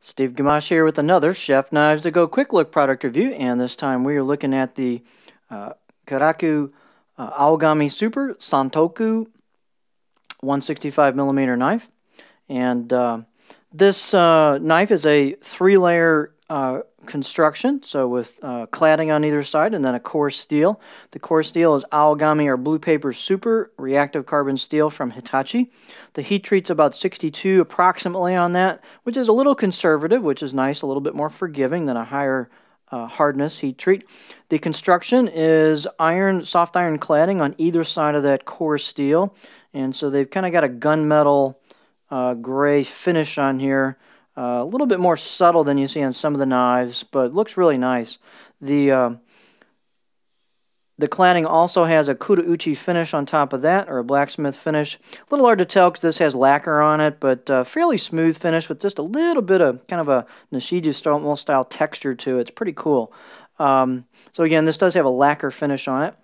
Steve Gamache here with another Chef Knives to Go quick look product review, and this time we are looking at the Karaku Aogami Super Santoku 165mm knife. And this knife is a 3-layer construction, so with cladding on either side and then a core steel. The core steel is Aogami or Blue Paper Super reactive carbon steel from Hitachi. The heat treat's about 62 approximately on that, which is a little conservative, which is nice, a little bit more forgiving than a higher hardness heat treat. The construction is soft iron cladding on either side of that core steel, and so they've kind of got a gunmetal gray finish on here. A little bit more subtle than you see on some of the knives, but looks really nice. The cladding also has a Kudauchi finish on top of that, or a blacksmith finish. A little hard to tell because this has lacquer on it, but fairly smooth finish with just a little bit of kind of a Nishiji style texture to it. It's pretty cool. So again, this does have a lacquer finish on it,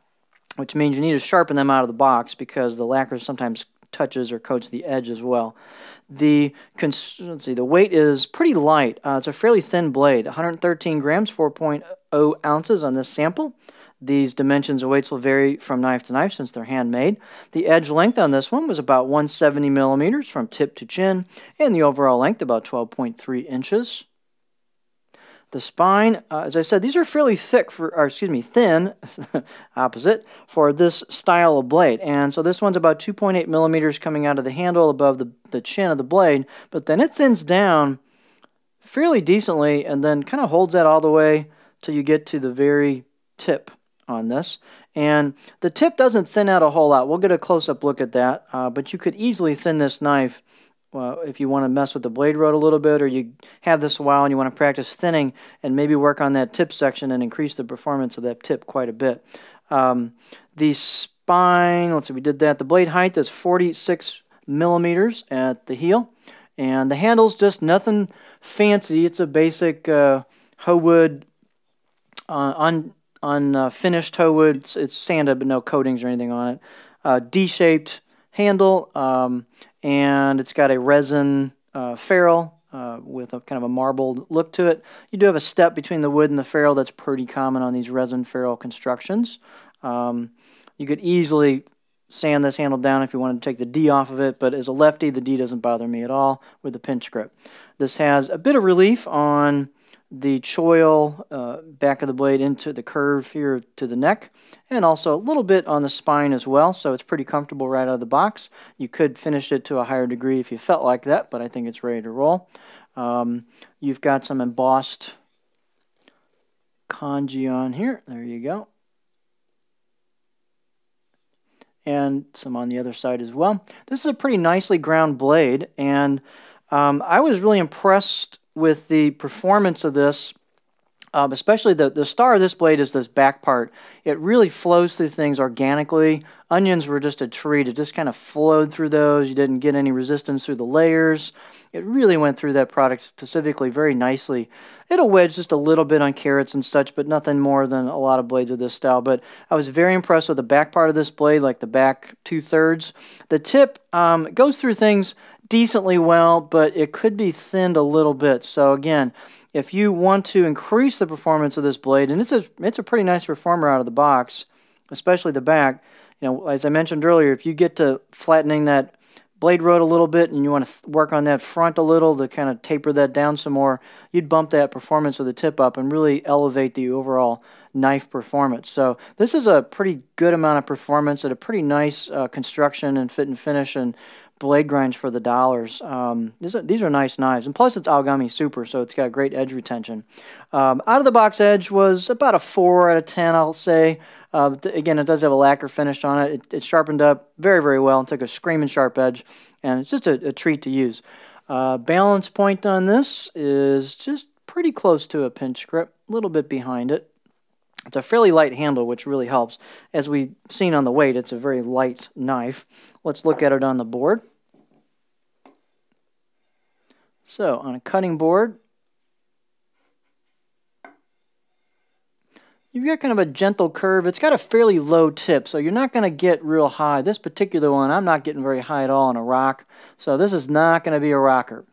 which means you need to sharpen them out of the box because the lacquer sometimes touches or coats the edge as well. The weight is pretty light. It's a fairly thin blade, 113 grams, 4.0 ounces on this sample. These dimensions and weights will vary from knife to knife since they're handmade. The edge length on this one was about 170 millimeters from tip to chin, and the overall length about 12.3 inches. The spine, as I said, these are fairly thin, opposite, for this style of blade. And so this one's about 2.8 millimeters coming out of the handle above the chin of the blade, but then it thins down fairly decently and then kind of holds that all the way till you get to the very tip on this. And the tip doesn't thin out a whole lot. We'll get a close-up look at that, but you could easily thin this knife if you want to mess with the blade road a little bit, or you have this a while and you want to practice thinning and maybe work on that tip section and increase the performance of that tip quite a bit. The spine, let's see, we did that. The blade height is 46 millimeters at the heel, and the handle's just nothing fancy. It's a basic hoe wood, finished hoe wood. It's sanded but no coatings or anything on it. D-shaped handle, and it's got a resin ferrule with a kind of a marbled look to it. You do have a step between the wood and the ferrule that's pretty common on these resin ferrule constructions. You could easily sand this handle down if you wanted to take the D off of it, but as a lefty, the D doesn't bother me at all with the pinch grip. This has a bit of relief on the choil back of the blade into the curve here to the neck, and also a little bit on the spine as well, so it's pretty comfortable right out of the box. You could finish it to a higher degree if you felt like that, but I think it's ready to roll. You've got some embossed kanji on here. There you go. And some on the other side as well. This is a pretty nicely ground blade, and I was really impressed with the performance of this, especially the star of this blade is this back part. It really flows through things organically. Onions were just a treat. It just kind of flowed through those. You didn't get any resistance through the layers. It really went through that product specifically very nicely. It'll wedge just a little bit on carrots and such, but nothing more than a lot of blades of this style. But I was very impressed with the back part of this blade, like the back 2/3. The tip goes through things decently well, but it could be thinned a little bit. So again, if you want to increase the performance of this blade, and it's a pretty nice performer out of the box, especially the back, you know, as I mentioned earlier, if you get to flattening that blade road a little bit and you want to work on that front a little to kind of taper that down some more, you'd bump that performance of the tip up and really elevate the overall knife performance. So this is a pretty good amount of performance at a pretty nice construction and fit and finish and blade grinds for the dollars. These are nice knives, and plus it's Aogami Super, so it's got great edge retention. Out of the box edge was about a 4 out of 10, I'll say. Again, it does have a lacquer finish on it. It sharpened up very, very well and took a screaming sharp edge, and it's just a treat to use. Balance point on this is just pretty close to a pinch grip, a little bit behind it. It's a fairly light handle, which really helps. As we've seen on the weight, it's a very light knife. Let's look at it on the board. So, on a cutting board, you've got kind of a gentle curve. It's got a fairly low tip, so you're not going to get real high. This particular one, I'm not getting very high at all on a rock, so this is not going to be a rocker.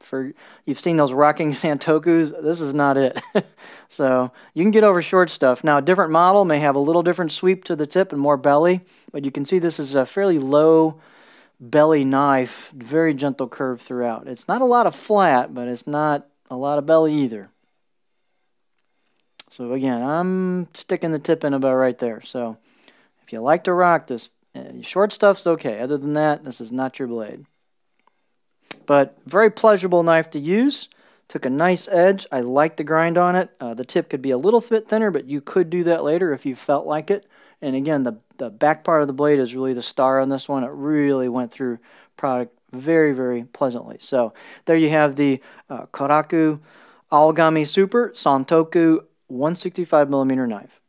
You've seen those rocking Santokus. This is not it. So you can get over short stuff. Now, a different model may have a little different sweep to the tip and more belly, but you can see this is a fairly low belly knife, very gentle curve throughout. It's not a lot of flat, but it's not a lot of belly either. So again, I'm sticking the tip in about right there. So if you like to rock this, short stuff's okay. Other than that, this is not your blade. But very pleasurable knife to use. Took a nice edge. I like the grind on it. The tip could be a little bit thinner, but you could do that later if you felt like it. And again, the back part of the blade is really the star on this one. It really went through product very, very pleasantly. So there you have the Karaku Aogami Super Santoku 165mm knife.